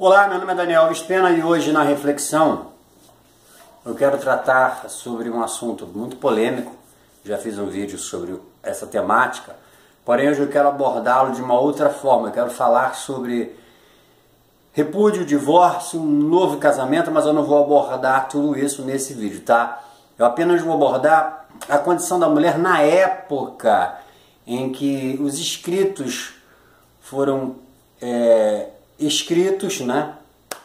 Olá, meu nome é Daniel Alves Pena e hoje na reflexão eu quero tratar sobre um assunto muito polêmico. Já fiz um vídeo sobre essa temática, porém hoje eu quero abordá-lo de uma outra forma. Eu quero falar sobre repúdio, divórcio, um novo casamento, mas eu não vou abordar tudo isso nesse vídeo, tá? Eu apenas vou abordar a condição da mulher na época em que os escritos foram escritos, né?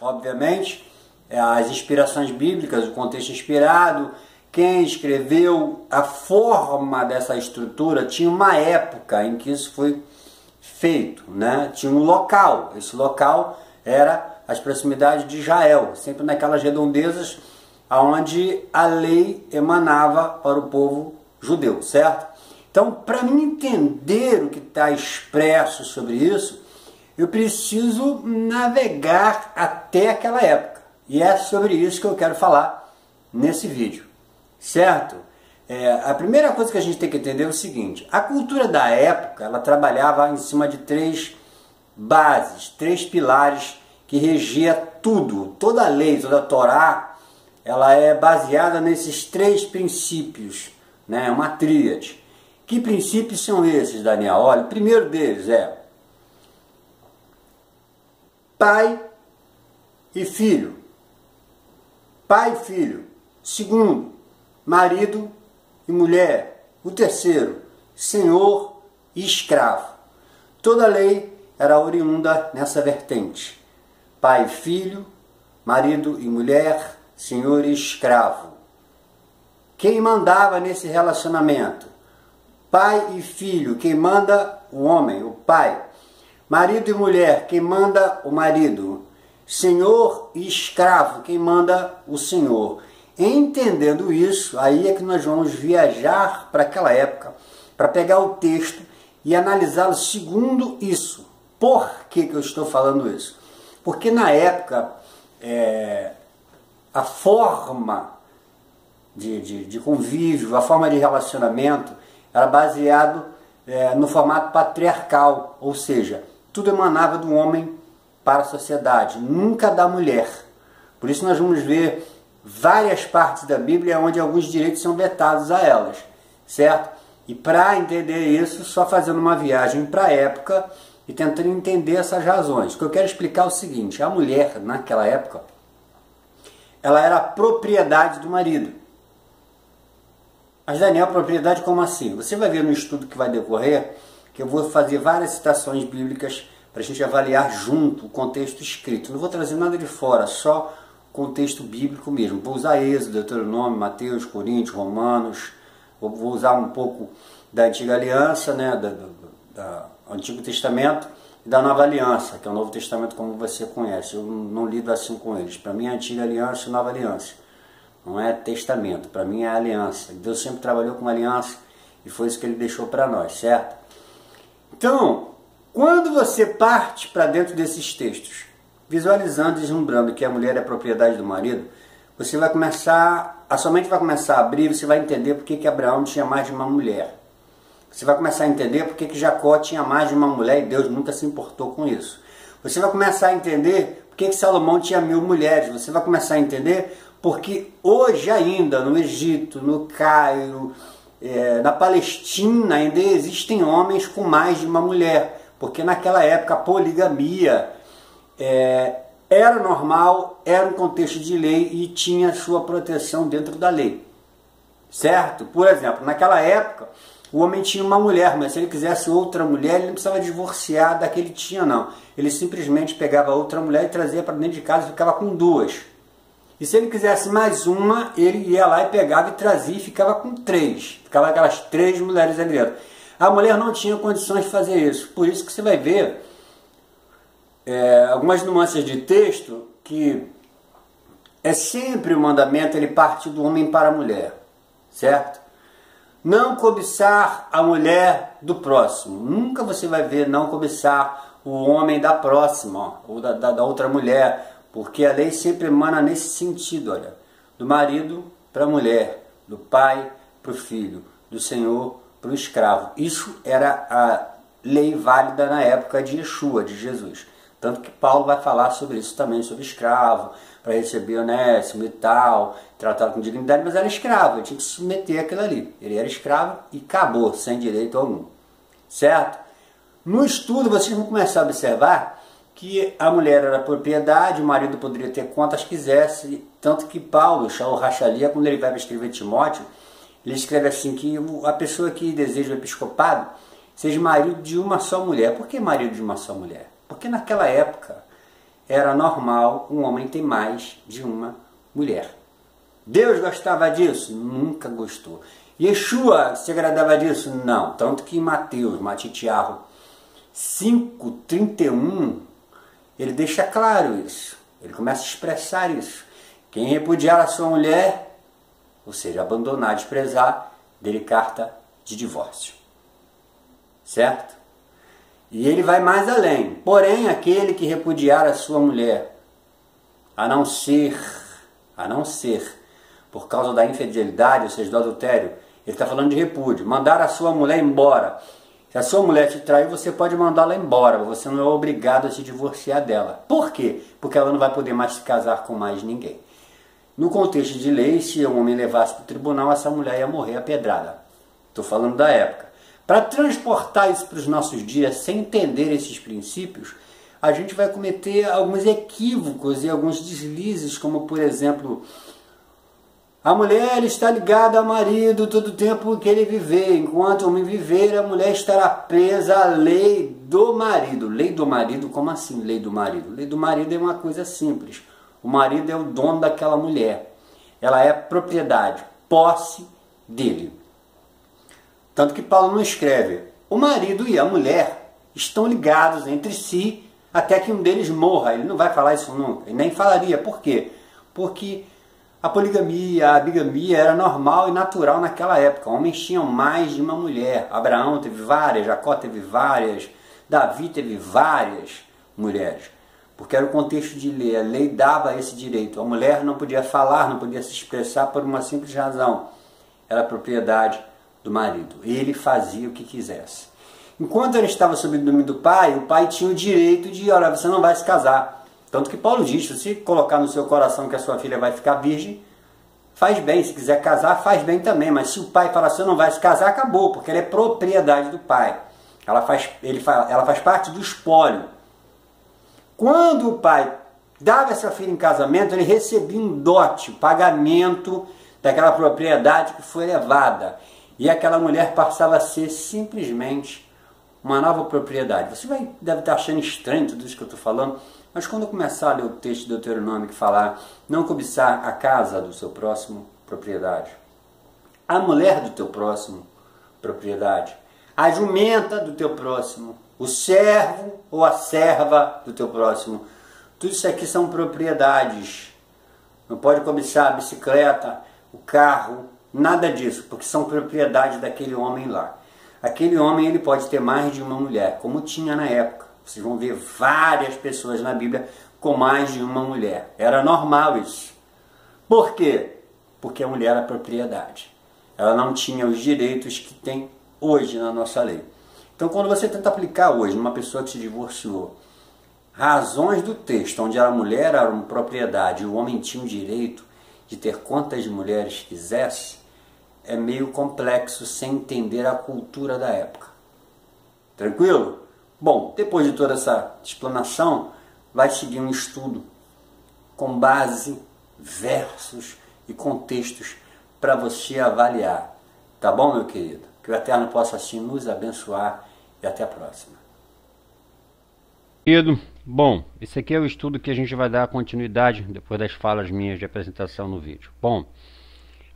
Obviamente, as inspirações bíblicas, o contexto inspirado, quem escreveu, a forma dessa estrutura, tinha uma época em que isso foi feito, né? Tinha um local, esse local era as proximidades de Israel, sempre naquelas redondezas onde a lei emanava para o povo judeu, certo? Então, para mim entender o que está expresso sobre isso, eu preciso navegar até aquela época. E é sobre isso que eu quero falar nesse vídeo, certo? A primeira coisa que a gente tem que entender é o seguinte: a cultura da época, ela trabalhava em cima de três bases, três pilares que regia tudo. Toda a lei, toda a Torá, ela é baseada nesses três princípios, né? Uma tríade. Que princípios são esses, Daniel? Olha, o primeiro deles é pai e filho. Pai e filho. Segundo, marido e mulher. O terceiro, senhor e escravo. Toda a lei era oriunda nessa vertente. Pai e filho, marido e mulher, senhor e escravo. Quem mandava nesse relacionamento? Pai e filho. Quem manda? O homem, o pai. Marido e mulher, quem manda? O marido. Senhor e escravo, quem manda? O senhor. Entendendo isso, aí é que nós vamos viajar para aquela época, para pegar o texto e analisá-lo segundo isso. Por que eu estou falando isso? Porque na época, a forma de convívio, a forma de relacionamento, era baseado no formato patriarcal, ou seja, tudo emanava do homem para a sociedade, nunca da mulher. Por isso nós vamos ver várias partes da Bíblia onde alguns direitos são vetados a elas, certo? E para entender isso, só fazendo uma viagem para a época e tentando entender essas razões. O que eu quero explicar é o seguinte: a mulher, naquela época, ela era a propriedade do marido. Mas, Daniel, propriedade como assim? Você vai ver no estudo que vai decorrer que eu vou fazer várias citações bíblicas para a gente avaliar junto o contexto escrito. Não vou trazer nada de fora, só contexto bíblico mesmo. Vou usar Êxodo, Deuteronômio, Mateus, Coríntios, Romanos. Vou usar um pouco da Antiga Aliança, né, do Antigo Testamento, e da Nova Aliança, que é o Novo Testamento como você conhece. Eu não lido assim com eles. Para mim é Antiga Aliança e Nova Aliança. Não é testamento, para mim é aliança. Deus sempre trabalhou com aliança e foi isso que Ele deixou para nós, certo? Então, quando você parte para dentro desses textos, visualizando e deslumbrando que a mulher é propriedade do marido, você vai começar, a sua mente vai começar a abrir, você vai entender por que Abraão tinha mais de uma mulher. Você vai começar a entender por que Jacó tinha mais de uma mulher e Deus nunca se importou com isso. Você vai começar a entender por que Salomão tinha 1000 mulheres. Você vai começar a entender porque hoje ainda no Egito, no Cairo, na Palestina ainda existem homens com mais de uma mulher. Porque naquela época a poligamia era normal, era um contexto de lei e tinha sua proteção dentro da lei. Certo? Por exemplo, naquela época o homem tinha uma mulher, mas se ele quisesse outra mulher, ele não precisava divorciar da que ele tinha, não. Ele simplesmente pegava outra mulher e trazia para dentro de casa e ficava com duas. E se ele quisesse mais uma, ele ia lá e pegava e trazia e ficava com 3. Ficava aquelas 3 mulheres ali dentro. A mulher não tinha condições de fazer isso. Por isso que você vai ver algumas nuances de texto que é sempre o mandamento, ele parte do homem para a mulher, certo? Não cobiçar a mulher do próximo. Nunca você vai ver não cobiçar o homem da próxima, ou da outra mulher, porque a lei sempre emana nesse sentido, olha, do marido para a mulher, do pai para o filho, do senhor para o escravo. Isso era a lei válida na época de Yeshua, de Jesus. Tanto que Paulo vai falar sobre isso também, sobre escravo, para receber Onésimo e tal, tratado com dignidade, mas era escravo, ele tinha que se submeter àquilo ali. Ele era escravo e acabou, sem direito algum. Certo? No estudo vocês vão começar a observar que a mulher era propriedade, o marido poderia ter quantas quisesse, tanto que Paulo, Shaul Rachalia, quando ele vai escrever Timóteo, ele escreve assim que a pessoa que deseja o episcopado seja marido de uma só mulher. Por que marido de uma só mulher? Porque naquela época era normal um homem ter mais de uma mulher. Deus gostava disso? Nunca gostou. Yeshua se agradava disso? Não. Tanto que em Mateus, Matitiarro 5:31, ele deixa claro isso. Ele começa a expressar isso. Quem repudiar a sua mulher, ou seja, abandonar, desprezar, dele carta de divórcio. Certo? E ele vai mais além. Porém, aquele que repudiar a sua mulher, a não ser, por causa da infidelidade, ou seja, do adultério, ele está falando de repúdio, mandar a sua mulher embora. Se a sua mulher te trair, você pode mandá-la embora, você não é obrigado a se divorciar dela. Por quê? Porque ela não vai poder mais se casar com mais ninguém. No contexto de lei, se um homem levasse para o tribunal, essa mulher ia morrer apedrada. Estou falando da época. Para transportar isso para os nossos dias, sem entender esses princípios, a gente vai cometer alguns equívocos e alguns deslizes, como por exemplo, a mulher está ligada ao marido todo o tempo que ele viver. Enquanto o homem viver, a mulher estará presa à lei do marido. Lei do marido? Como assim lei do marido? Lei do marido é uma coisa simples. O marido é o dono daquela mulher. Ela é propriedade, posse dele. Tanto que Paulo não escreve, o marido e a mulher estão ligados entre si até que um deles morra. Ele não vai falar isso nunca, ele nem falaria. Por quê? Porque a poligamia, a bigamia era normal e natural naquela época. Homens tinham mais de uma mulher. Abraão teve várias, Jacó teve várias, Davi teve várias mulheres. Porque era o contexto de lei. A lei dava esse direito. A mulher não podia falar, não podia se expressar por uma simples razão. Era propriedade do marido. Ele fazia o que quisesse. Enquanto ele estava sob o domínio do pai, o pai tinha o direito de, olha, você não vai se casar. Tanto que Paulo diz, se colocar no seu coração que a sua filha vai ficar virgem, faz bem. Se quiser casar, faz bem também. Mas se o pai falar, você não vai se casar, acabou, porque ela é propriedade do pai. Ela faz parte do espólio. Quando o pai dava essa filha em casamento, ele recebia um dote, pagamento daquela propriedade que foi levada. E aquela mulher passava a ser simplesmente uma nova propriedade. Você deve estar achando estranho tudo isso que eu estou falando, mas quando eu começar a ler o texto de Deuteronômio que falar, não cobiçar a casa do seu próximo, propriedade. A mulher do teu próximo, propriedade. A jumenta do teu próximo. O servo ou a serva do teu próximo. Tudo isso aqui são propriedades. Não pode cobiçar a bicicleta, o carro, nada disso, porque são propriedades daquele homem lá. Aquele homem ele pode ter mais de uma mulher, como tinha na época. Vocês vão ver várias pessoas na Bíblia com mais de uma mulher. Era normal isso. Por quê? Porque a mulher era propriedade. Ela não tinha os direitos que tem hoje na nossa lei. Então, quando você tenta aplicar hoje numa pessoa que se divorciou, razões do texto, onde a mulher era uma propriedade e o homem tinha o direito de ter quantas mulheres quisesse, é meio complexo sem entender a cultura da época. Tranquilo? Bom, depois de toda essa explanação, vai seguir um estudo com base, versos e contextos para você avaliar. Tá bom, meu querido? Que o Eterno possa assim nos abençoar e até a próxima. Querido, bom, esse aqui é o estudo que a gente vai dar continuidade depois das falas minhas de apresentação no vídeo. Bom,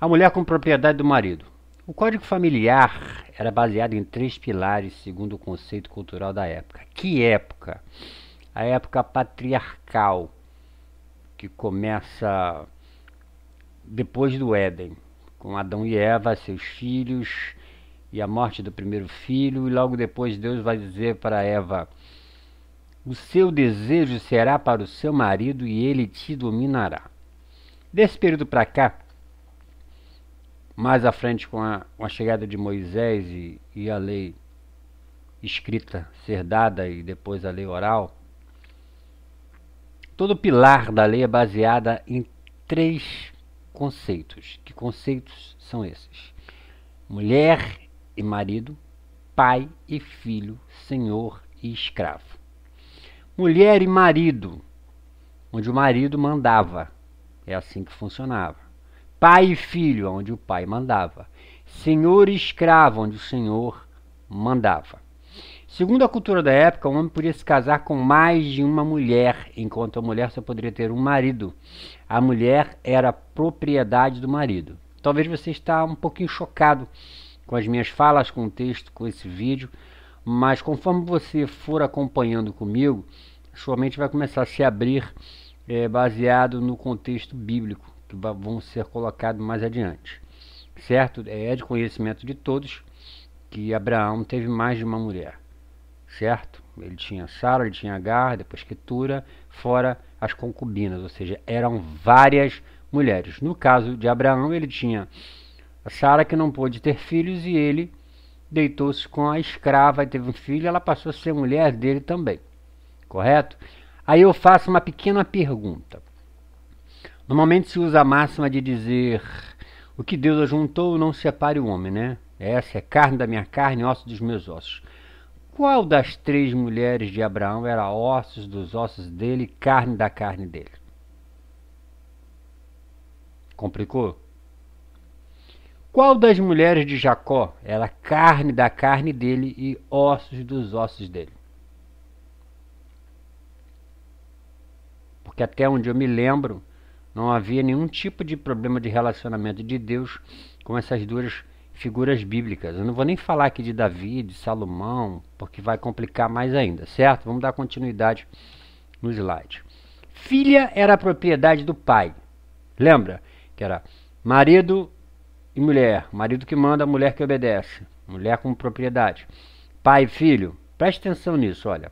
a mulher com propriedade do marido. O Código Familiar era baseado em 3 pilares segundo o conceito cultural da época. Que época? A época patriarcal, que começa depois do Éden, com Adão e Eva, seus filhos e a morte do primeiro filho, e logo depois Deus vai dizer para Eva: o seu desejo será para o seu marido e ele te dominará. Desse período para cá, mais à frente com a chegada de Moisés e a lei escrita ser dada e depois a lei oral, Todo pilar da lei é baseada em 3 conceitos. Que conceitos são esses? Mulher e marido, pai e filho, senhor e escravo. Mulher e marido, onde o marido mandava. É assim que funcionava. Pai e filho, onde o pai mandava. Senhor e escravo, onde o senhor mandava. Segundo a cultura da época, o homem podia se casar com mais de uma mulher, enquanto a mulher só poderia ter um marido. A mulher era propriedade do marido. Talvez você está um pouquinho chocado com as minhas falas, com o texto, com esse vídeo, mas conforme você for acompanhando comigo, sua mente vai começar a se abrir baseado no contexto bíblico, que vão ser colocados mais adiante. Certo? É de conhecimento de todos que Abraão teve mais de uma mulher. Certo? Ele tinha Sara, ele tinha Agar, depois Quetura, fora as concubinas, ou seja, eram várias mulheres. No caso de Abraão, ele tinha a Sara, que não pôde ter filhos, e ele deitou-se com a escrava e teve um filho, ela passou a ser mulher dele também. Correto? Aí eu faço uma pequena pergunta. Normalmente se usa a máxima de dizer: o que Deus ajuntou, não separe o homem, né? Essa é carne da minha carne, osso dos meus ossos. Qual das 3 mulheres de Abraão era ossos dos ossos dele, carne da carne dele? Complicou? Qual das mulheres de Jacó era carne da carne dele e ossos dos ossos dele? Porque até onde eu me lembro, não havia nenhum tipo de problema de relacionamento de Deus com essas 2 figuras bíblicas. Eu não vou nem falar aqui de Davi, de Salomão, porque vai complicar mais ainda, certo? Vamos dar continuidade no slide. Filha era a propriedade do pai. Lembra que era marido e mulher. Marido que manda, mulher que obedece. Mulher como propriedade. Pai e filho. Preste atenção nisso, olha.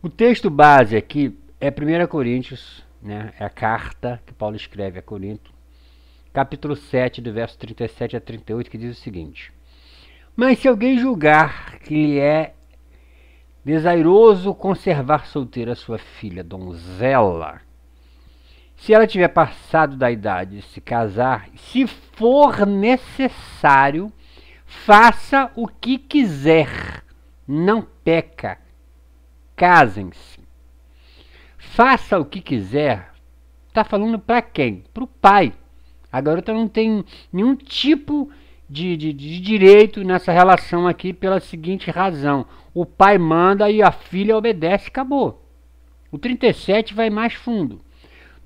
O texto base aqui é 1 Coríntios, né? É a carta que Paulo escreve a Corinto. Capítulo 7, do verso 37 a 38, que diz o seguinte: mas se alguém julgar que lhe é desairoso conservar solteira sua filha, donzela, se ela tiver passado da idade de se casar, se for necessário, faça o que quiser, não peca, casem-se. Faça o que quiser, está falando para quem? Para o pai. A garota não tem nenhum tipo de direito nessa relação aqui pela seguinte razão: o pai manda e a filha obedece, acabou. O 37 vai mais fundo.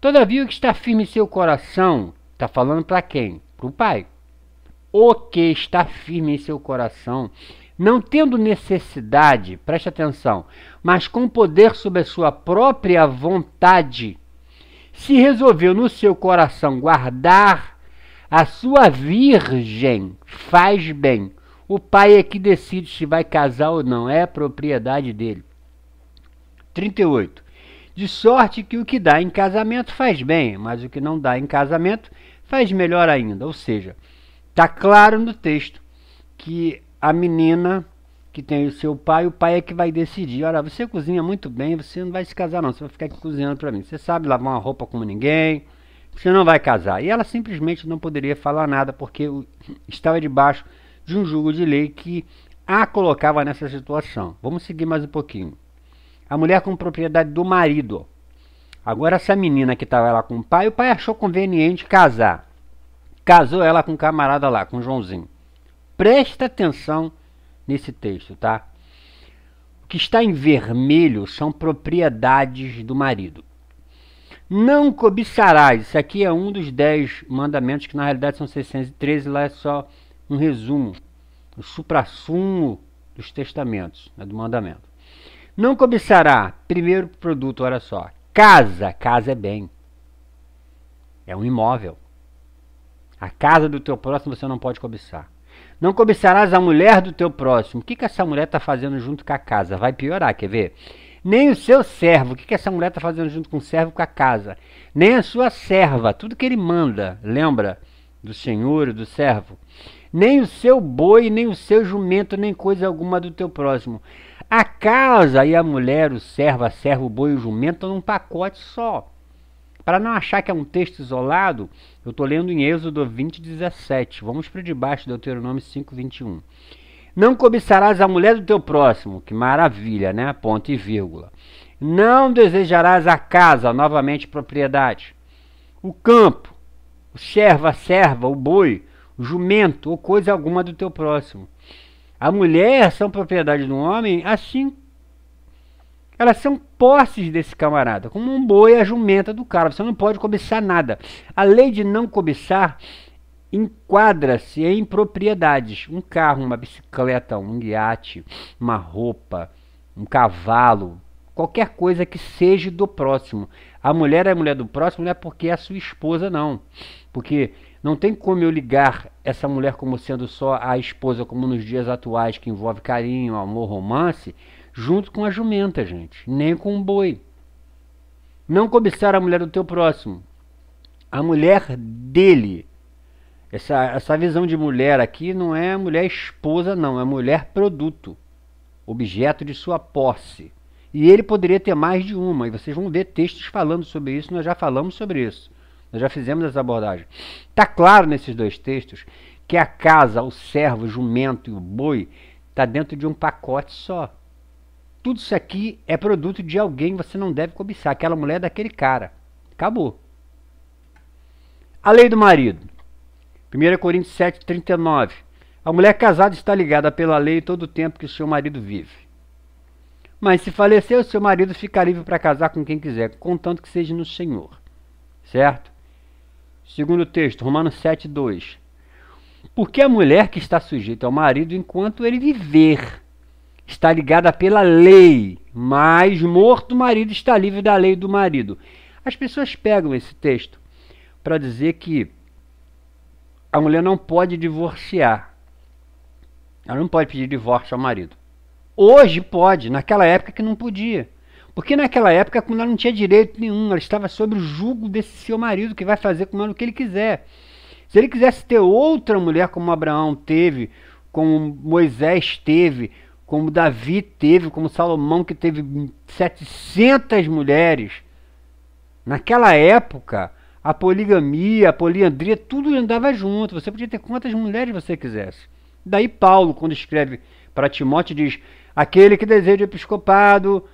Todavia, o que está firme em seu coração, está falando para quem? Para o pai. O que está firme em seu coração, não tendo necessidade, preste atenção, mas com poder sobre a sua própria vontade, se resolveu no seu coração guardar a sua virgem, faz bem. O pai é que decide se vai casar ou não, é propriedade dele. 38. De sorte que o que dá em casamento faz bem, mas o que não dá em casamento faz melhor ainda. Ou seja, está claro no texto que a menina que tem o seu pai, o pai é que vai decidir: olha, você cozinha muito bem, você não vai se casar não, você vai ficar aqui cozinhando para mim. Você sabe lavar uma roupa como ninguém, você não vai casar. E ela simplesmente não poderia falar nada, porque estava debaixo de um jugo de lei que a colocava nessa situação. Vamos seguir mais um pouquinho. A mulher com propriedade do marido. Agora essa menina que estava lá com o pai achou conveniente casar. Casou ela com um camarada lá, com o Joãozinho. Presta atenção nesse texto, tá? O que está em vermelho são propriedades do marido. Não cobiçarás. Isso aqui é um dos 10 mandamentos, que na realidade são 613, lá é só um resumo, o suprassumo dos testamentos, né, do mandamento. Não cobiçará. Primeiro produto, olha só. Casa. Casa é bem. É um imóvel. A casa do teu próximo você não pode cobiçar. Não cobiçarás a mulher do teu próximo. O que essa mulher está fazendo junto com a casa? Vai piorar, quer ver? Nem o seu servo. O que essa mulher está fazendo junto com o servo, com a casa? Nem a sua serva. Tudo que ele manda. Lembra do senhor e do servo? Nem o seu boi, nem o seu jumento, nem coisa alguma do teu próximo. A casa e a mulher, o servo, a serva, o boi e o jumento estão num pacote só. Para não achar que é um texto isolado, eu estou lendo em Êxodo 20:17. Vamos para debaixo de Deuteronômio 5:21. Não cobiçarás a mulher do teu próximo. Que maravilha, né? Ponto e vírgula. Não desejarás a casa, novamente propriedade, o campo, o servo, a serva, o boi, o jumento ou coisa alguma do teu próximo. A mulher são propriedade do homem, assim elas são posses desse camarada, como um boi a jumenta do cara. Você não pode cobiçar nada. A lei de não cobiçar enquadra-se em propriedades. Um carro, uma bicicleta, um iate, uma roupa, um cavalo, qualquer coisa que seja do próximo. A mulher é a mulher do próximo, não é porque é a sua esposa, não. Porque não tem como eu ligar essa mulher como sendo só a esposa, como nos dias atuais, que envolve carinho, amor, romance, junto com a jumenta, gente. Nem com um boi. Não cobiçar a mulher do teu próximo. A mulher dele. Essa visão de mulher aqui não é mulher esposa, não. É mulher produto. Objeto de sua posse. E ele poderia ter mais de uma. E vocês vão ver textos falando sobre isso. Nós já falamos sobre isso. Nós já fizemos essa abordagem. Está claro nesses dois textos que a casa, o servo, o jumento e o boi está dentro de um pacote só. Tudo isso aqui é produto de alguém, você não deve cobiçar. Aquela mulher é daquele cara. Acabou. A lei do marido. 1 Coríntios 7:39. A mulher casada está ligada pela lei todo o tempo que o seu marido vive. Mas se falecer, o seu marido fica livre para casar com quem quiser, contanto que seja no Senhor. Certo? Segundo texto, Romanos 7:2. Porque a mulher que está sujeita ao marido enquanto ele viver está ligada pela lei, mas morto o marido está livre da lei do marido. As pessoas pegam esse texto para dizer que a mulher não pode divorciar. Ela não pode pedir divórcio ao marido. Hoje pode, naquela época que não podia. Porque naquela época ela não tinha direito nenhum, ela estava sob o jugo desse seu marido que vai fazer com ela o que ele quiser. Se ele quisesse ter outra mulher como Abraão teve, como Moisés teve, como Davi teve, como Salomão que teve 700 mulheres, naquela época a poligamia, a poliandria, tudo andava junto. Você podia ter quantas mulheres você quisesse. Daí Paulo, quando escreve para Timóteo, diz: aquele que deseja o episcopado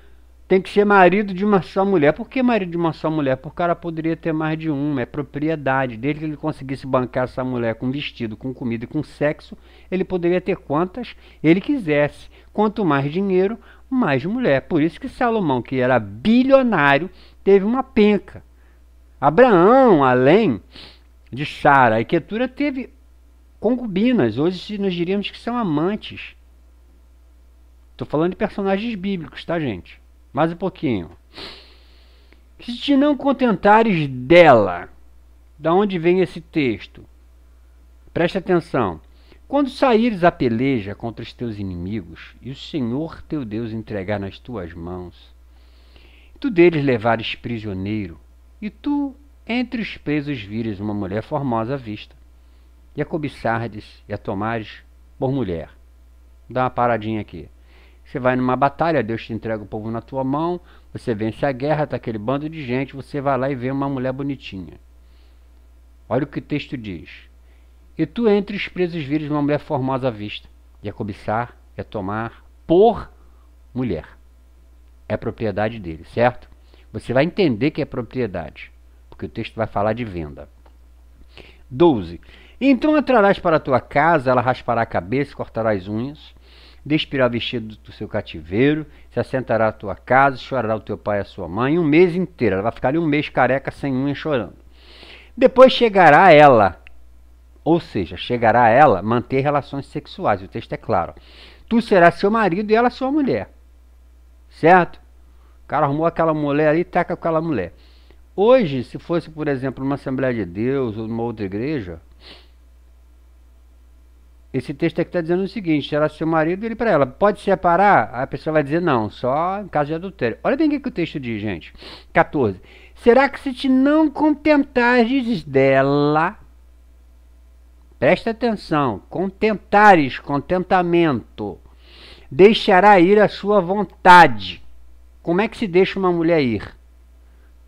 tem que ser marido de uma só mulher. Por que marido de uma só mulher? Porque o cara poderia ter mais de uma, é propriedade. Desde que ele conseguisse bancar essa mulher com vestido, com comida e com sexo, ele poderia ter quantas ele quisesse. Quanto mais dinheiro, mais mulher. Por isso que Salomão, que era bilionário, teve uma penca. Abraão, além de Sara e Quetura, teve concubinas. Hoje nós diríamos que são amantes. Estou falando de personagens bíblicos, tá, gente? Mais um pouquinho. Se te não contentares dela, da onde vem esse texto? Preste atenção. Quando saíres a peleja contra os teus inimigos, e o Senhor teu Deus entregar nas tuas mãos, tu deles levares prisioneiro, e tu entre os presos vires uma mulher formosa à vista, e a cobiçardes e a tomares por mulher. Dá uma paradinha aqui. Você vai numa batalha, Deus te entrega o povo na tua mão, você vence a guerra, tá aquele bando de gente, você vai lá e vê uma mulher bonitinha. Olha o que o texto diz. E tu entre os presos vires uma mulher formosa à vista, e a cobiçar, e a tomar por mulher. É propriedade dele, certo? Você vai entender que é propriedade, porque o texto vai falar de venda. 12. Então entrarás para a tua casa, ela raspará a cabeça, cortará as unhas, despirá o vestido do seu cativeiro, se assentará à tua casa, chorará o teu pai e a sua mãe, um mês inteiro. Ela vai ficar ali um mês careca, sem unha, chorando. Depois chegará ela, ou seja, chegará ela manter relações sexuais. O texto é claro. Tu serás seu marido e ela sua mulher. Certo? O cara arrumou aquela mulher ali e taca com aquela mulher. Hoje, se fosse, por exemplo, numa Assembleia de Deus ou numa outra igreja, esse texto aqui está dizendo o seguinte: será seu marido e ele para ela. Pode separar? A pessoa vai dizer não, só em caso de adultério. Olha bem o que o texto diz, gente. 14. Será que se te não contentares dela, presta atenção, contentares, contentamento, deixará ir a sua vontade. Como é que se deixa uma mulher ir?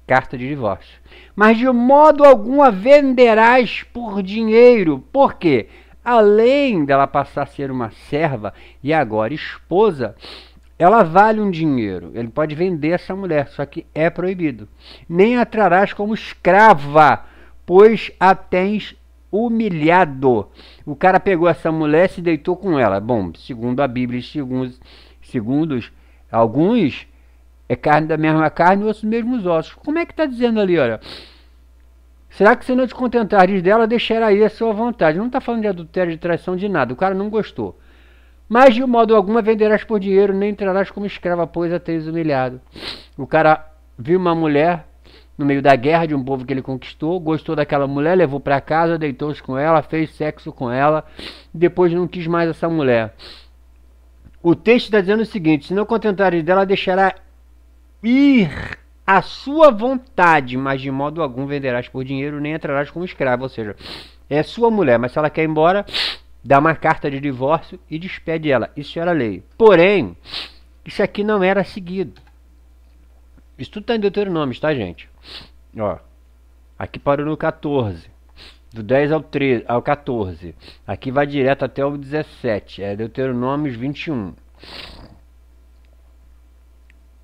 Carta de divórcio. Mas de modo algum a venderás por dinheiro. Por quê? Além dela passar a ser uma serva e agora esposa, ela vale um dinheiro. Ele pode vender essa mulher, só que é proibido. Nem a trarás como escrava, pois a tens humilhado. O cara pegou essa mulher e se deitou com ela. Bom, segundo a Bíblia, segundo alguns, é carne da mesma carne e ossos dos mesmos ossos. Como é que está dizendo ali, olha? Será que se não te contentares dela, deixará aí a sua vontade? Não está falando de adultério, de traição, de nada. O cara não gostou. Mas de modo algum venderás por dinheiro, nem entrarás como escrava, pois a tens humilhado. O cara viu uma mulher no meio da guerra de um povo que ele conquistou, gostou daquela mulher, levou para casa, deitou-se com ela, fez sexo com ela, depois não quis mais essa mulher. O texto está dizendo o seguinte: se não contentares dela, deixará ir a sua vontade, mas de modo algum venderás por dinheiro, nem entrarás como escravo. Ou seja, é sua mulher, mas se ela quer ir embora, dá uma carta de divórcio e despede ela. Isso era lei. Porém, isso aqui não era seguido. Isso tudo está em Deuteronômio, tá, gente? Ó, aqui parou no 14. Do 10 ao 14. Aqui vai direto até o 17. É Deuteronômio 21.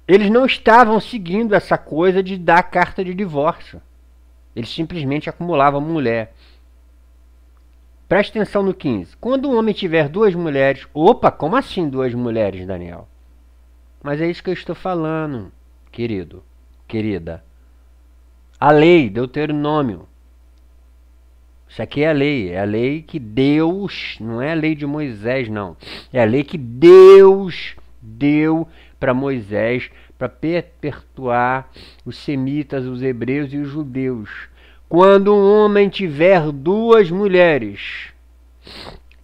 Eles não estavam seguindo essa coisa de dar carta de divórcio. Eles simplesmente acumulavam mulher. Preste atenção no 15. Quando um homem tiver duas mulheres... Opa, como assim duas mulheres, Daniel? Mas é isso que eu estou falando, querido, querida. A lei, Deuteronômio. Isso aqui é a lei que Deus... Não é a lei de Moisés, não. É a lei que Deus deu para Moisés, para perpetuar os semitas, os hebreus e os judeus. Quando um homem tiver duas mulheres.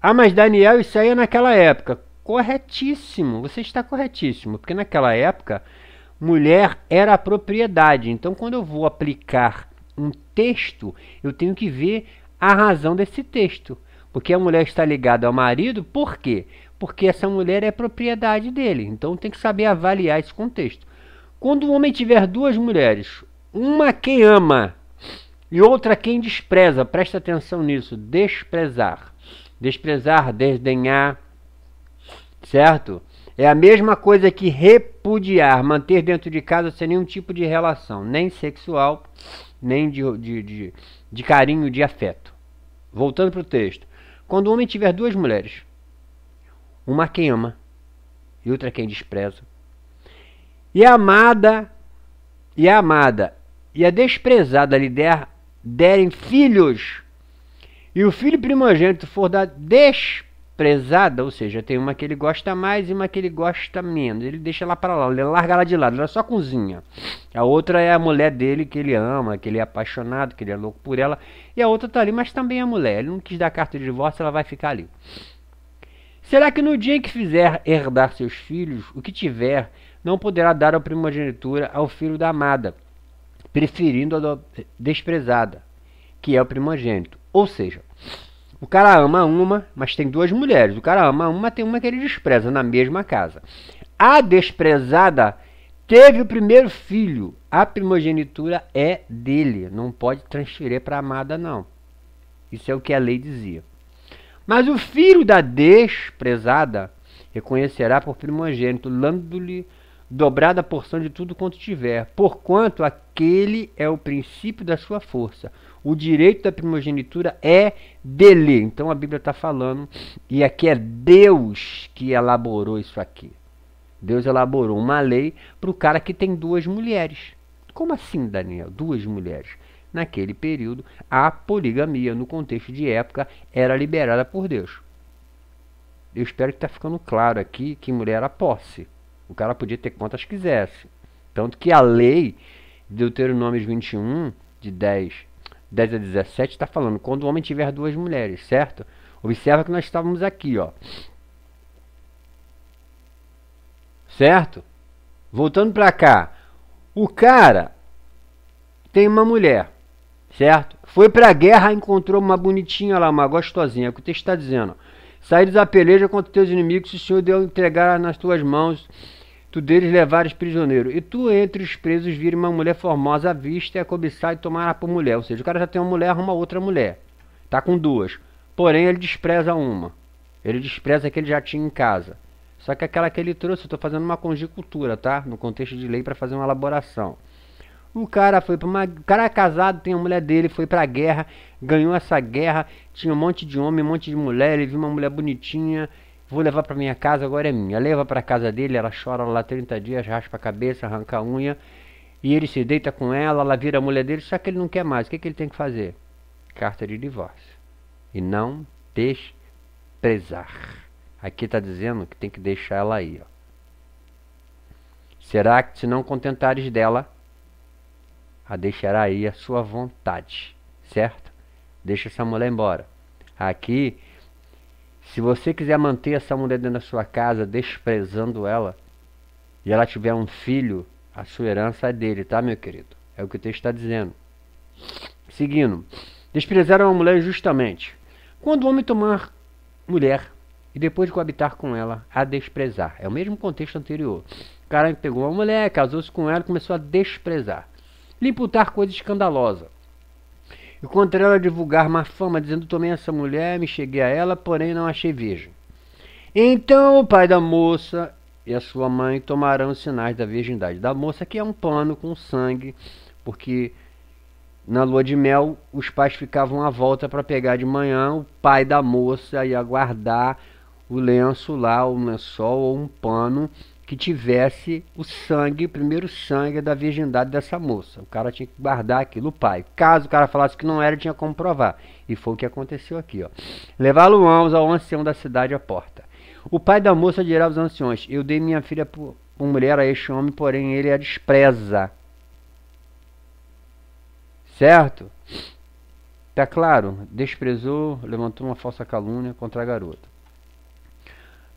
Ah, mas Daniel, isso aí é naquela época. Corretíssimo, você está corretíssimo. Porque naquela época, mulher era a propriedade. Então, quando eu vou aplicar um texto, eu tenho que ver a razão desse texto. Porque a mulher está ligada ao marido, por quê? Porque essa mulher é propriedade dele. Então tem que saber avaliar esse contexto. Quando o homem tiver duas mulheres, uma quem ama e outra quem despreza, presta atenção nisso, desprezar. Desprezar, desdenhar, certo? É a mesma coisa que repudiar, manter dentro de casa sem nenhum tipo de relação, nem sexual, nem de carinho, de afeto. Voltando para o texto. Quando o homem tiver duas mulheres, uma quem ama e outra quem despreza, e a amada e a desprezada lhe derem filhos, e o filho primogênito for da desprezada, ou seja, tem uma que ele gosta mais e uma que ele gosta menos, ele deixa ela para lá, ele larga ela de lado, ela só cozinha. A outra é a mulher dele que ele ama, que ele é apaixonado, que ele é louco por ela, e a outra está ali, mas também é a mulher, ele não quis dar carta de divórcio, ela vai ficar ali. Será que no dia em que fizer herdar seus filhos, o que tiver, não poderá dar a primogenitura ao filho da amada, preferindo a da desprezada, que é o primogênito? Ou seja, o cara ama uma, mas tem duas mulheres. O cara ama uma, tem uma que ele despreza na mesma casa. A desprezada teve o primeiro filho. A primogenitura é dele. Não pode transferir para a amada, não. Isso é o que a lei dizia. Mas o filho da desprezada reconhecerá por primogênito, dando-lhe dobrada porção de tudo quanto tiver, porquanto aquele é o princípio da sua força. O direito da primogenitura é dele. Então a Bíblia está falando, e aqui é Deus que elaborou isso aqui. Deus elaborou uma lei para o cara que tem duas mulheres. Como assim, Daniel? Duas mulheres? Naquele período, a poligamia, no contexto de época, era liberada por Deus. Eu espero que está ficando claro aqui que mulher era posse. O cara podia ter quantas quisesse. Tanto que a lei de Deuteronômio 21, de 10 a 17, está falando quando o homem tiver duas mulheres, certo? Observa que nós estávamos aqui, ó. Certo? Voltando para cá. O cara tem uma mulher, certo? Foi para a guerra, encontrou uma bonitinha lá, uma gostosinha, que o texto está dizendo. Saíres a peleja contra teus inimigos, se o Senhor deu entregar nas tuas mãos, tu deles levares prisioneiro. E tu entre os presos vire uma mulher formosa à vista e a cobiçar e tomará por mulher. Ou seja, o cara já tem uma mulher, arruma outra mulher. Tá com duas. Porém, ele despreza uma. Ele despreza a que ele já tinha em casa. Só que aquela que ele trouxe, eu estou fazendo uma conjectura, tá? No contexto de lei para fazer uma elaboração. O cara foi para o cara é casado, tem a mulher dele, foi para a guerra, ganhou essa guerra, tinha um monte de homem, um monte de mulher, ele viu uma mulher bonitinha, vou levar para minha casa, agora é minha. Leva para casa dele, ela chora lá 30 dias, raspa a cabeça, arranca a unha, e ele se deita com ela vira a mulher dele, só que ele não quer mais. O que ele tem que fazer? Carta de divórcio. E não desprezar. Aqui está dizendo que tem que deixar ela aí, ó. Será que se não contentares dela, a deixará aí a sua vontade, certo? Deixa essa mulher embora. Aqui, se você quiser manter essa mulher dentro da sua casa, desprezando ela, e ela tiver um filho, a sua herança é dele, tá, meu querido? É o que o texto está dizendo. Seguindo. Desprezaram a mulher injustamente. Quando o homem tomar mulher, e depois de coabitar com ela, a desprezar. É o mesmo contexto anterior. O cara pegou uma mulher, casou-se com ela e começou a desprezar. Lhe imputar coisa escandalosa. E contra ela divulgar má fama, dizendo: tomei essa mulher, me cheguei a ela, porém não achei virgem. Então o pai da moça e a sua mãe tomarão os sinais da virgindade da moça, que é um pano com sangue, porque na lua de mel os pais ficavam à volta para pegar de manhã, o pai da moça ia guardar o lenço lá, o lençol ou um pano que tivesse o sangue, o primeiro sangue da virgindade dessa moça. O cara tinha que guardar aquilo, o pai. Caso o cara falasse que não era, tinha como provar. E foi o que aconteceu aqui, ó. Levá-lo-ão ao ancião da cidade à porta. O pai da moça dirá aos anciões: eu dei minha filha por mulher a este homem, porém ele a despreza. Certo? Tá claro? Desprezou, levantou uma falsa calúnia contra a garota.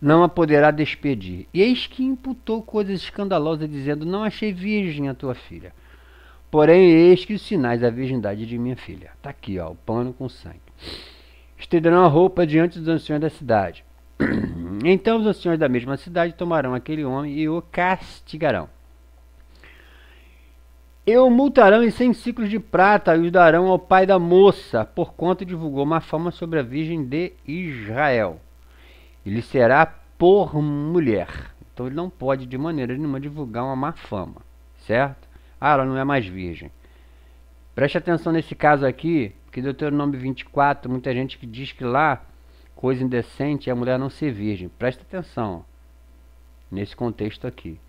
Não a poderá despedir. E eis que imputou coisas escandalosas, dizendo: não achei virgem a tua filha. Porém, eis que os sinais da virgindade de minha filha. Está aqui, ó, o pano com sangue. Estenderão a roupa diante dos anciões da cidade. Então os anciões da mesma cidade tomarão aquele homem e o castigarão. E o multarão em 100 ciclos de prata e os darão ao pai da moça, porquanto divulgou uma fama sobre a virgem de Israel. Ele será por mulher. Então ele não pode de maneira nenhuma divulgar uma má fama, certo? Ah, ela não é mais virgem. Preste atenção nesse caso aqui, que Deuteronômio 24, muita gente que diz que lá, coisa indecente é a mulher não ser virgem. Preste atenção nesse contexto aqui.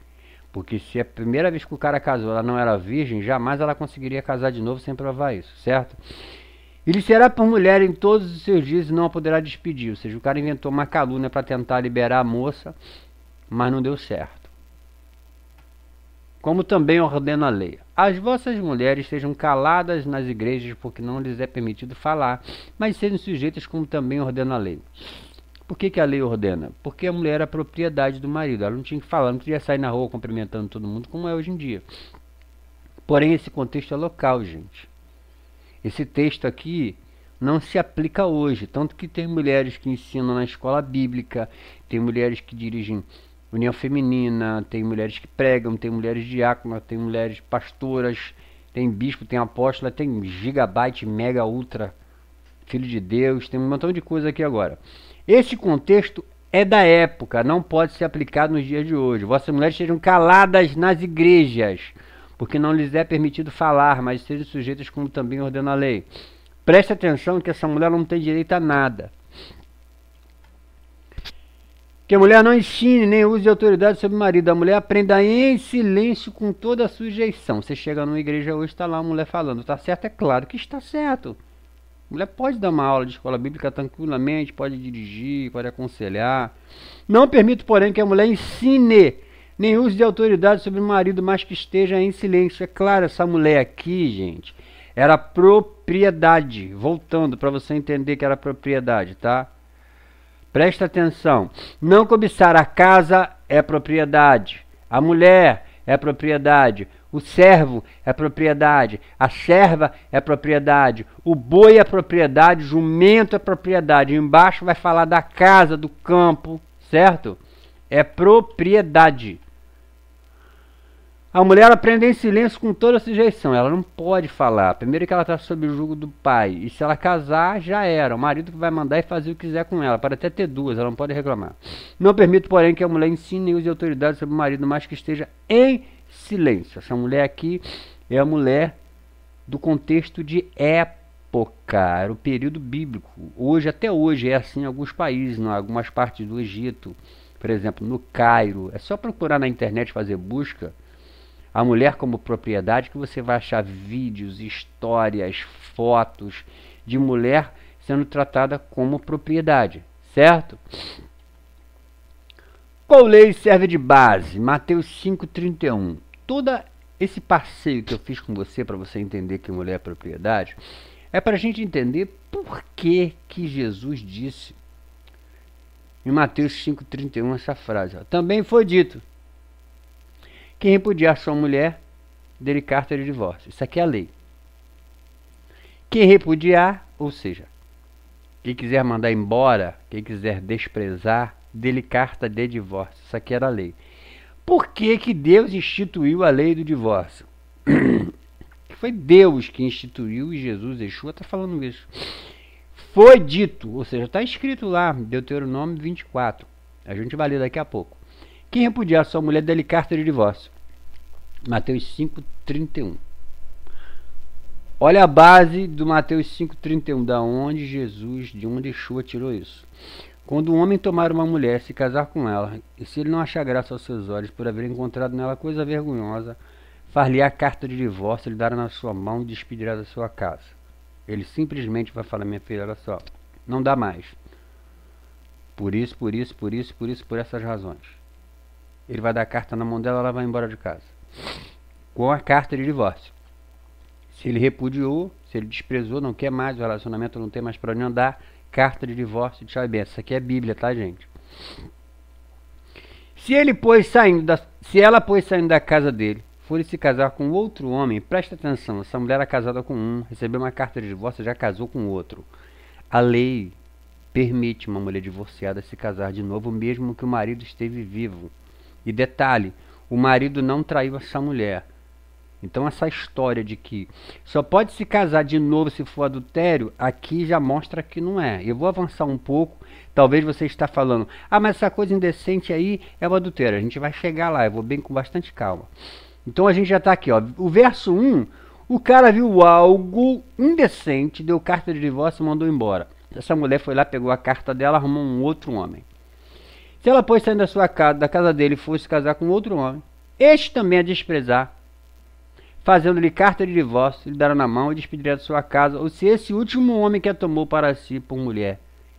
Porque se a primeira vez que o cara casou ela não era virgem, jamais ela conseguiria casar de novo sem provar isso, certo? Ele será por mulher em todos os seus dias e não a poderá despedir. Ou seja, o cara inventou uma calúnia para tentar liberar a moça, mas não deu certo. Como também ordena a lei: as vossas mulheres sejam caladas nas igrejas, porque não lhes é permitido falar, mas sejam sujeitas, como também ordena a lei. Por que a lei ordena? Porque a mulher era propriedade do marido. Ela não tinha que falar, não podia sair na rua cumprimentando todo mundo, como é hoje em dia. Porém, esse contexto é local, gente. Esse texto aqui não se aplica hoje, tanto que tem mulheres que ensinam na escola bíblica, tem mulheres que dirigem união feminina, tem mulheres que pregam, tem mulheres diáconas, tem mulheres pastoras, tem bispo, tem apóstola, tem gigabyte, mega, ultra, filho de Deus, tem um montão de coisa aqui agora. Esse contexto é da época, não pode ser aplicado nos dias de hoje. Vossas mulheres sejam caladas nas igrejas, porque não lhes é permitido falar, mas sejam sujeitas, como também ordena a lei. Preste atenção que essa mulher não tem direito a nada. Que a mulher não ensine nem use de autoridade sobre o marido. A mulher aprenda em silêncio com toda a sujeição. Você chega numa igreja hoje, está lá a mulher falando. Está certo? É claro que está certo. A mulher pode dar uma aula de escola bíblica tranquilamente, pode dirigir, pode aconselhar. Não permito, porém, que a mulher ensine nem use de autoridade sobre o marido, mas que esteja em silêncio. É claro, essa mulher aqui, gente, era propriedade. Voltando para você entender que era propriedade, tá? Presta atenção. Não cobiçar a casa é propriedade. A mulher é propriedade. O servo é propriedade, a serva é propriedade, o boi é propriedade, o jumento é propriedade. Embaixo vai falar da casa, do campo, certo? É propriedade. A mulher aprende em silêncio com toda sujeição. Ela não pode falar. Primeiro que ela está sob o jugo do pai. E se ela casar, já era. O marido que vai mandar e fazer o que quiser com ela. Pode até ter duas, ela não pode reclamar. Não permito, porém, que a mulher ensine e use autoridade sobre o marido, mas que esteja em silêncio. Essa mulher aqui é a mulher do contexto de época. Era o período bíblico. Hoje, até hoje, é assim em alguns países, em algumas partes do Egito. Por exemplo, no Cairo. É só procurar na internet, fazer busca. A mulher como propriedade, que você vai achar vídeos, histórias, fotos de mulher sendo tratada como propriedade, certo? Qual lei serve de base? Mateus 5,31. Todo esse passeio que eu fiz com você para você entender que mulher é propriedade é para a gente entender por que Jesus disse em Mateus 5,31 essa frase. Ó. Também foi dito: quem repudiar sua mulher, dê-lhe carta de divórcio. Isso aqui é a lei. Quem repudiar, ou seja, quem quiser mandar embora, quem quiser desprezar, dê-lhe carta de divórcio. Isso aqui era a lei. Por que Deus instituiu a lei do divórcio? Foi Deus que instituiu e Jesus, Yeshua, está falando isso. Foi dito, ou seja, está escrito lá, Deuteronômio 24. A gente vai ler daqui a pouco. Quem repudiar sua mulher, dê-lhe carta de divórcio. Mateus 5,31. Olha a base do Mateus 5,31, da onde Jesus, de onde Yeshua tirou isso. Quando um homem tomar uma mulher, se casar com ela, e se ele não achar graça aos seus olhos por haver encontrado nela coisa vergonhosa, far-lhe a carta de divórcio, ele dará na sua mão e despedirá da sua casa. Ele simplesmente vai falar: minha filha, olha só, não dá mais. Por essas razões. Ele vai dar a carta na mão dela, ela vai embora de casa. Com a carta de divórcio. Se ele repudiou, se ele desprezou, não quer mais, o relacionamento não tem mais para onde andar, carta de divórcio, tchau e benção. Isso aqui é Bíblia, tá, gente? Se ela, pois, saindo da casa dele, for se casar com outro homem, presta atenção, essa mulher era casada com um, recebeu uma carta de divórcio, já casou com outro. A lei permite uma mulher divorciada se casar de novo, mesmo que o marido esteja vivo. E detalhe, o marido não traiu essa mulher. Então essa história de que só pode se casar de novo se for adultério, aqui já mostra que não é. Eu vou avançar um pouco, talvez você está falando: ah, mas essa coisa indecente aí é o adultério. A gente vai chegar lá, eu vou bem com bastante calma. Então a gente já está aqui, ó. O verso 1, o cara viu algo indecente, deu carta de divórcio e mandou embora. Essa mulher foi lá, pegou a carta dela, arrumou um outro homem. Se ela, pois, saindo da casa dele, fosse casar com outro homem, este também a desprezar, fazendo-lhe carta de divórcio, lhe dará na mão e despediria de sua casa. Ou se esse último homem que a tomou para si por mulher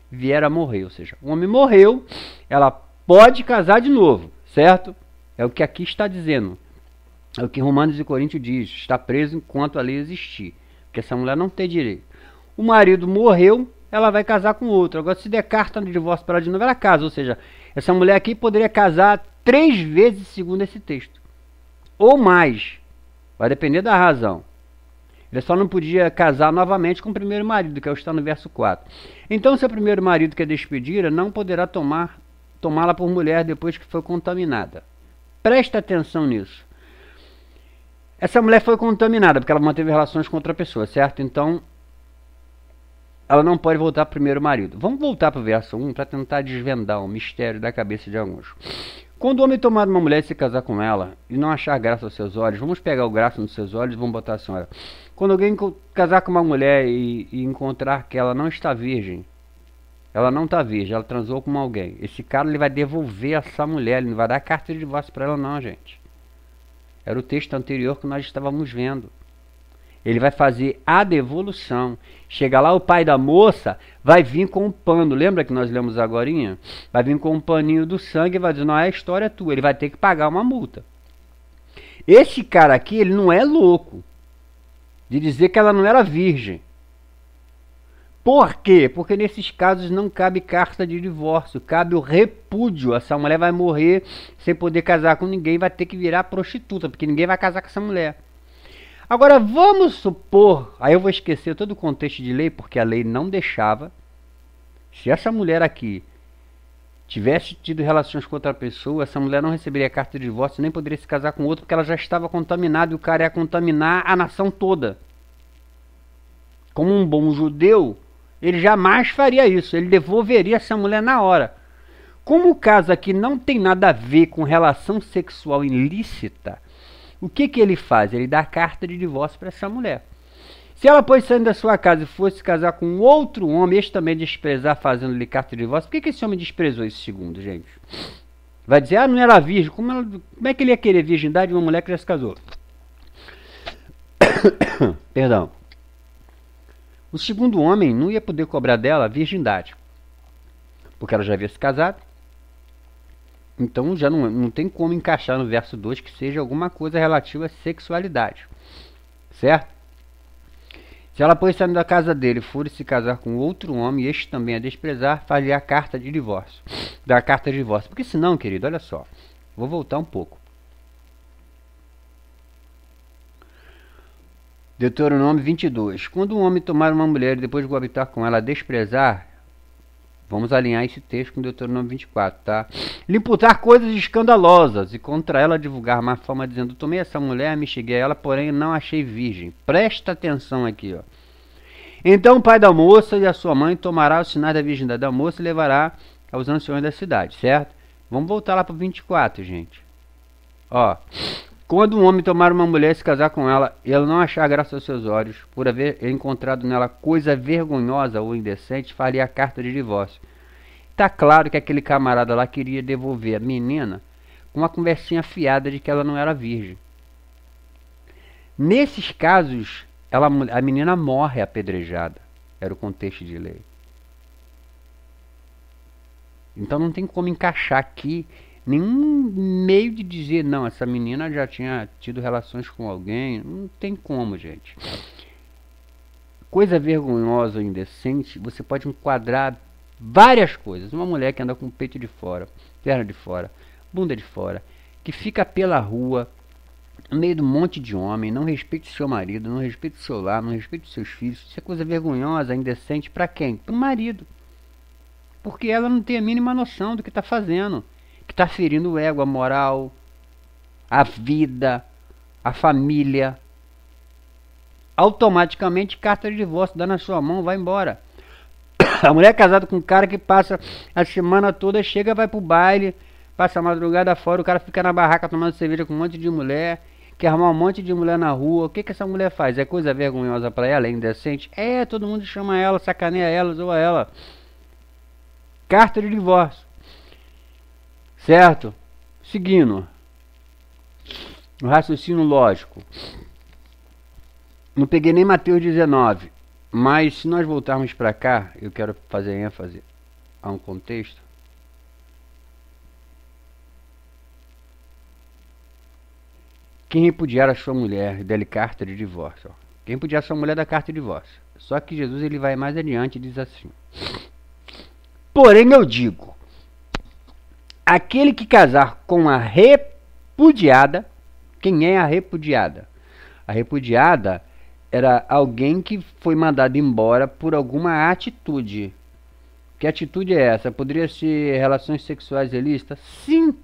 vier a morrer, ou seja, o homem morreu, ela pode casar de novo, certo? É o que aqui está dizendo. É o que Romanos e Coríntios diz: está preso enquanto a lei existir, porque essa mulher não tem direito. O marido morreu, ela vai casar com outro. Agora, se der carta de divórcio para ela de novo, ela casa. Ou seja, essa mulher aqui poderia casar 3 vezes segundo esse texto. Ou mais. Vai depender da razão. Ele só não podia casar novamente com o primeiro marido, que é o que está no verso 4. Então, seu primeiro marido que a despedira não poderá tomá-la por mulher depois que foi contaminada. Presta atenção nisso. Essa mulher foi contaminada porque ela manteve relações com outra pessoa, certo? Então, ela não pode voltar para o primeiro marido. Vamos voltar para o verso 1 para tentar desvendar o mistério da cabeça de alguns. Quando o homem tomar uma mulher e se casar com ela e não achar graça aos seus olhos, vamos pegar o graça nos seus olhos e vamos botar a senhora. Quando alguém casar com uma mulher e encontrar que ela não está virgem, ela não está virgem, ela transou com alguém, esse cara ele vai devolver essa mulher, ele não vai dar carta de divórcio para ela não, gente. Era o texto anterior que nós estávamos vendo. Ele vai fazer a devolução. Chega lá o pai da moça, vai vir com um pano. Lembra que nós lemos agorinha? Vai vir com um paninho do sangue e vai dizer: não, é a história tua. Ele vai ter que pagar uma multa. Esse cara aqui, ele não é louco de dizer que ela não era virgem. Por quê? Porque nesses casos não cabe carta de divórcio, cabe o repúdio. Essa mulher vai morrer sem poder casar com ninguém, vai ter que virar prostituta, porque ninguém vai casar com essa mulher. Agora vamos supor, aí eu vou esquecer todo o contexto de lei, porque a lei não deixava. Se essa mulher aqui tivesse tido relações com outra pessoa, essa mulher não receberia carta de divórcio, nem poderia se casar com outro, porque ela já estava contaminada e o cara ia contaminar a nação toda. Como um bom judeu, ele jamais faria isso, ele devolveria essa mulher na hora. Como o caso aqui não tem nada a ver com relação sexual ilícita, o que ele faz? Ele dá carta de divórcio para essa mulher. Se ela pôs saindo da sua casa e fosse casar com outro homem, este também desprezar fazendo-lhe carta de divórcio, por que esse homem desprezou esse segundo, gente? Vai dizer, não era virgem, como é que ele ia querer virgindade de uma mulher que já se casou? Perdão. O segundo homem não ia poder cobrar dela a virgindade, porque ela já havia se casado. Então já não tem como encaixar no verso 2 que seja alguma coisa relativa à sexualidade. Certo? Se ela pôs saindo da casa dele e for se casar com outro homem, este também a desprezar, faria a carta de divórcio. Dar a carta de divórcio. Porque senão, querido, olha só. Vou voltar um pouco. Deuteronômio 22. Quando um homem tomar uma mulher e depois de coabitar com ela desprezar, vamos alinhar esse texto com Deuteronômio 24, tá? Lhe imputar coisas escandalosas e contra ela divulgar má fama, dizendo: tomei essa mulher, me cheguei a ela, porém não achei virgem. Presta atenção aqui, ó. Então o pai da moça e a sua mãe tomará os sinais da virgindade da moça e levará aos anciões da cidade, certo? Vamos voltar lá para o 24, gente. Ó. Quando um homem tomar uma mulher e se casar com ela, e ela não achar graça aos seus olhos, por haver encontrado nela coisa vergonhosa ou indecente, faria a carta de divórcio. Tá claro que aquele camarada lá queria devolver a menina com uma conversinha fiada de que ela não era virgem. Nesses casos, a menina morre apedrejada. Era o contexto de lei. Então não tem como encaixar aqui nenhum meio de dizer, não, essa menina já tinha tido relações com alguém. Não tem como, gente. Coisa vergonhosa ou indecente, você pode enquadrar várias coisas. Uma mulher que anda com o peito de fora, perna de fora, bunda de fora, que fica pela rua, no meio de um monte de homem, não respeita o seu marido, não respeita o seu lar, não respeita os seus filhos. Isso é coisa vergonhosa, indecente para quem? Para o marido. Porque ela não tem a mínima noção do que está fazendo. Que está ferindo o ego, a moral, a vida, a família. Automaticamente, carta de divórcio, dá na sua mão, vai embora. A mulher é casada com um cara que passa a semana toda, chega, vai pro baile, passa a madrugada fora, o cara fica na barraca tomando cerveja com um monte de mulher, quer arrumar um monte de mulher na rua. O que essa mulher faz? É coisa vergonhosa para ela? É indecente? É, todo mundo chama ela, sacaneia ela, zoa ela. Carta de divórcio. Certo? Seguindo o raciocínio lógico. Não peguei nem Mateus 19, mas se nós voltarmos para cá, eu quero fazer ênfase a um contexto. Quem repudiar a sua mulher, dê-lhe carta de divórcio. Ó. Quem repudiar a sua mulher, dá carta de divórcio. Só que Jesus ele vai mais adiante e diz assim: porém eu digo, aquele que casar com a repudiada. Quem é a repudiada? A repudiada era alguém que foi mandado embora por alguma atitude. Que atitude é essa? Poderia ser relações sexuais ilícitas? Sim.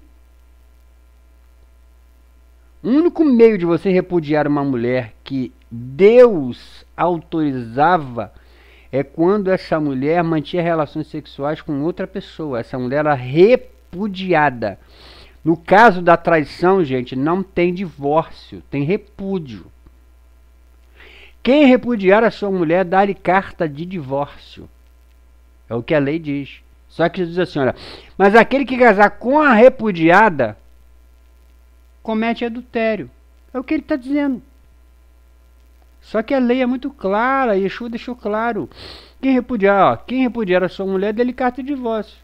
O único meio de você repudiar uma mulher que Deus autorizava é quando essa mulher mantinha relações sexuais com outra pessoa. Essa mulher era repudiada. No caso da traição, gente, não tem divórcio, tem repúdio. Quem repudiar a sua mulher, dá-lhe carta de divórcio. É o que a lei diz. Só que diz assim, olha, mas aquele que casar com a repudiada comete adultério. É o que ele está dizendo. Só que a lei é muito clara, Yeshua deixou claro. Quem repudiar a sua mulher, dê-lhe carta de divórcio.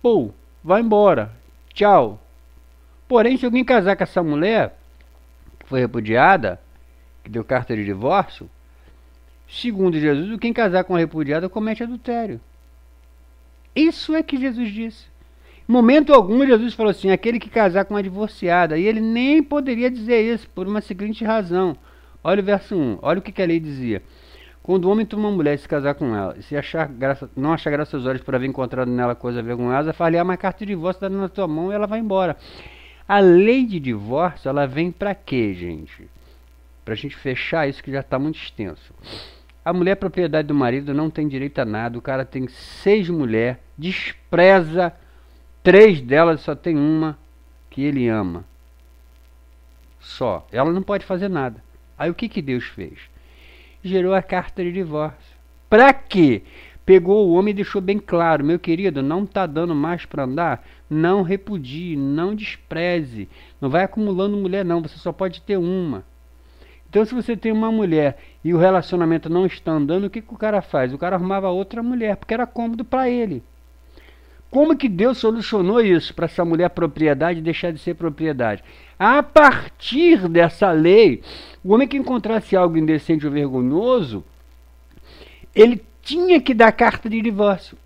Pô, vai embora. Tchau. Porém, se alguém casar com essa mulher que foi repudiada, que deu carta de divórcio, Segundo Jesus, quem casar com a repudiada comete adultério. Isso é que Jesus disse. Em momento algum, Jesus falou assim, aquele que casar com uma divorciada. E ele nem poderia dizer isso, por uma seguinte razão. Olha o verso 1, olha o que a lei dizia. Quando o homem toma uma mulher e se casar com ela, e se não achar graça aos olhos por haver encontrado nela coisa vergonhosa, far-lhe uma carta de divórcio dada na tua mão e ela vai embora. A lei de divórcio, ela vem para quê, gente? Pra gente fechar isso que já está muito extenso. A mulher propriedade do marido não tem direito a nada, o cara tem 6 mulheres, despreza 3 delas, só tem uma que ele ama. Só. Ela não pode fazer nada. Aí o que Deus fez? Gerou a carta de divórcio. Pra quê? Pegou o homem e deixou bem claro, meu querido, não tá dando mais para andar, não repudie, não despreze, não vai acumulando mulher não, você só pode ter uma. Então se você tem uma mulher e o relacionamento não está andando, o que o cara faz? O cara arrumava outra mulher, porque era cômodo para ele. Como que Deus solucionou isso para essa mulher propriedade deixar de ser propriedade? A partir dessa lei, o homem que encontrasse algo indecente ou vergonhoso, ele tinha que dar carta de divórcio.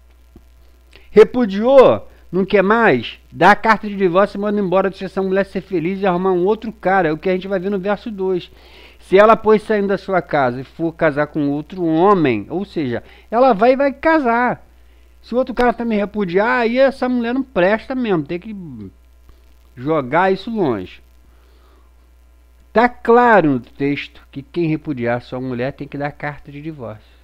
Repudiou, não quer mais, dá a carta de divórcio e manda embora, deixa essa mulher ser feliz e arrumar um outro cara. É o que a gente vai ver no verso 2. Se ela, pois, saindo da sua casa e for casar com outro homem, ou seja, ela vai casar. Se o outro cara também repudiar, aí essa mulher não presta mesmo, tem que jogar isso longe. Está claro no texto que quem repudiar sua mulher tem que dar carta de divórcio.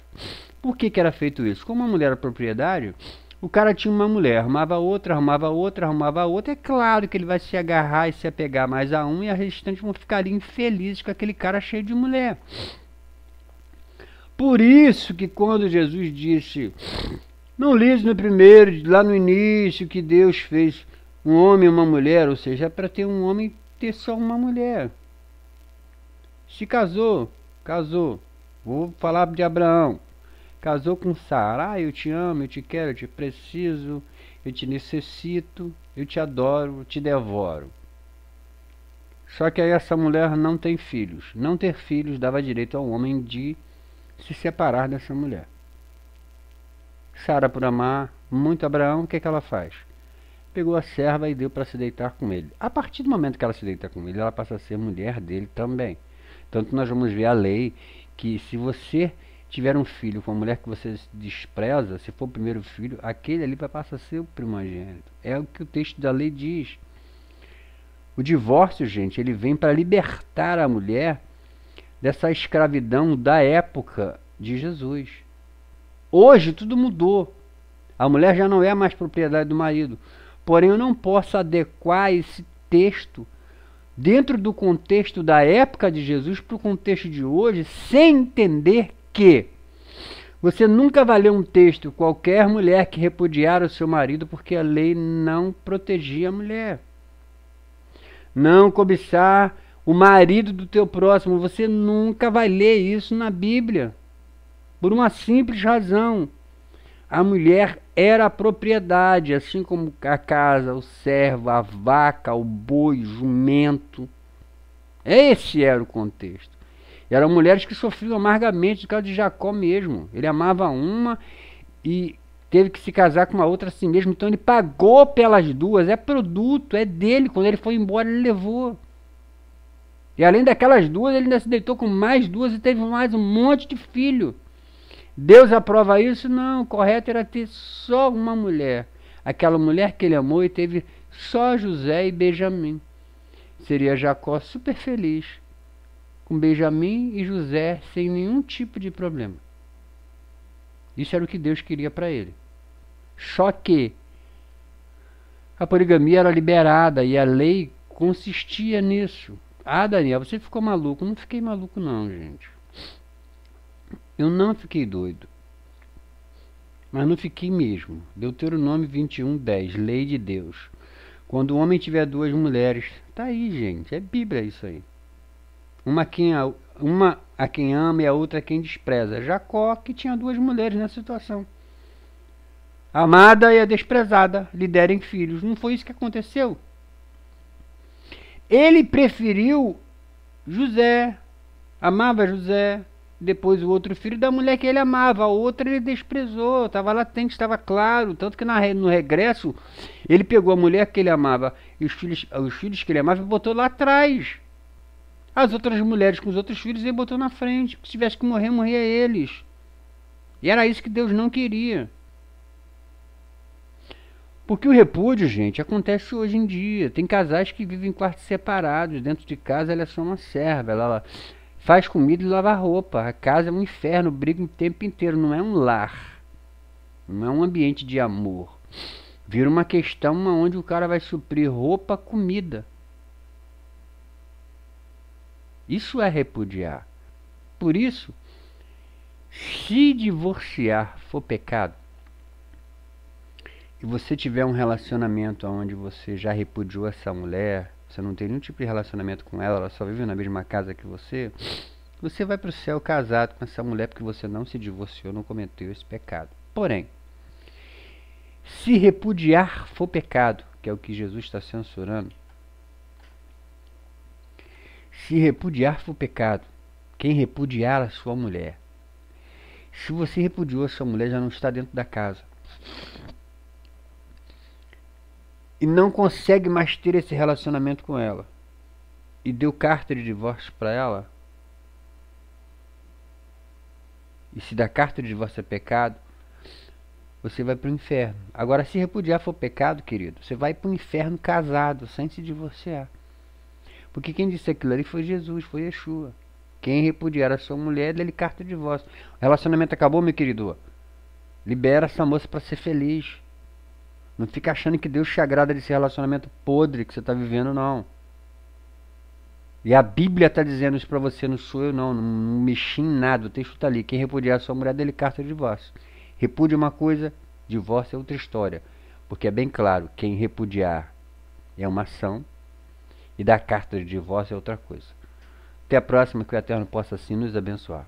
Por que era feito isso? Como a mulher era proprietário, o cara tinha uma mulher, arrumava outra, arrumava outra, arrumava outra. É claro que ele vai se agarrar e se apegar mais a um e a restante vão ficar ali infelizes com aquele cara cheio de mulher. Por isso que quando Jesus disse, não lise no primeiro, lá no início, que Deus fez um homem e uma mulher, ou seja, é para ter um homem ter só uma mulher. Se casou, casou. Vou falar de Abraão. Casou com Sara. Ah, eu te amo, eu te quero, eu te preciso, eu te necessito, eu te adoro, eu te devoro. Só que aí essa mulher não tem filhos. Não ter filhos dava direito ao homem de se separar dessa mulher. Sara, por amar muito Abraão, o que ela faz? Pegou a serva e deu para se deitar com ele. A partir do momento que ela se deita com ele, ela passa a ser mulher dele também. Tanto nós vamos ver a lei que se você tiver um filho com uma mulher que você despreza, se for o primeiro filho, aquele ali vai passar a ser o primogênito. É o que o texto da lei diz. O divórcio, gente, ele vem para libertar a mulher dessa escravidão da época de Jesus. Hoje tudo mudou. A mulher já não é mais propriedade do marido. Porém, eu não posso adequar esse texto dentro do contexto da época de Jesus para o contexto de hoje, sem entender que você nunca vai ler um texto, qualquer mulher que repudiar o seu marido, porque a lei não protegia a mulher. Não cobiçar o marido do teu próximo, você nunca vai ler isso na Bíblia. Por uma simples razão. A mulher era a propriedade, assim como a casa, o servo, a vaca, o boi, o jumento. Esse era o contexto. Eram mulheres que sofriam amargamente, no caso de Jacó mesmo. Ele amava uma e teve que se casar com uma outra assim mesmo. Então ele pagou pelas duas, é produto, é dele. Quando ele foi embora, ele levou. E além daquelas duas, ele ainda se deitou com mais duas e teve mais um monte de filho. Deus aprova isso? Não, o correto era ter só uma mulher. Aquela mulher que ele amou e teve só José e Benjamim. Seria Jacó super feliz, com Benjamim e José sem nenhum tipo de problema. Isso era o que Deus queria para ele. Só que a poligamia era liberada e a lei consistia nisso. Ah, Daniel, você ficou maluco. Não fiquei maluco não, gente. Eu não fiquei doido, mas não fiquei mesmo. Deuteronômio 21:10, lei de Deus. Quando o homem tiver duas mulheres, tá aí, gente, é Bíblia isso aí. Uma a quem ama e a outra a quem despreza. Jacó, que tinha duas mulheres nessa situação. A amada e a desprezada lhe derem filhos. Não foi isso que aconteceu? Ele preferiu José, amava José, depois o outro filho da mulher que ele amava, a outra ele desprezou, estava latente, estava claro, tanto que no regresso ele pegou a mulher que ele amava e os filhos que ele amava e botou lá atrás. As outras mulheres com os outros filhos ele botou na frente, se tivesse que morrer, morria eles. E era isso que Deus não queria. Porque o repúdio, gente, acontece hoje em dia. Tem casais que vivem em quartos separados. Dentro de casa ela é só uma serva. Ela faz comida e lava roupa. A casa é um inferno, briga o tempo inteiro. Não é um lar. Não é um ambiente de amor. Vira uma questão onde o cara vai suprir roupa, comida. Isso é repudiar. Por isso, se divorciar for pecado, e você tiver um relacionamento onde você já repudiou essa mulher, você não tem nenhum tipo de relacionamento com ela, ela só vive na mesma casa que você vai para o céu casado com essa mulher porque você não se divorciou, não cometeu esse pecado. Porém, se repudiar for pecado, que é o que Jesus está censurando, se repudiar for pecado, quem repudiar a sua mulher, se você repudiou a sua mulher, já não está dentro da casa e não consegue mais ter esse relacionamento com ela e deu carta de divórcio para ela, e se dar carta de divórcio é pecado, você vai para o inferno. Agora, se repudiar for pecado, querido, você vai para o inferno casado, sem se divorciar. Porque quem disse aquilo ali foi Jesus, foi Yeshua. Quem repudiar a sua mulher, dê-lhe carta de divórcio. O relacionamento acabou, meu querido? Libera essa moça para ser feliz. Não fica achando que Deus te agrada desse relacionamento podre que você está vivendo, não. E a Bíblia está dizendo isso para você, não sou eu, não. Não mexi em nada, o texto está ali. Quem repudiar a sua mulher, dê-lhe carta de divórcio. Repúdio é uma coisa, divórcio é outra história. Porque é bem claro, quem repudiar é uma ação e dar carta de divórcio é outra coisa. Até a próxima, que o Eterno possa assim nos abençoar.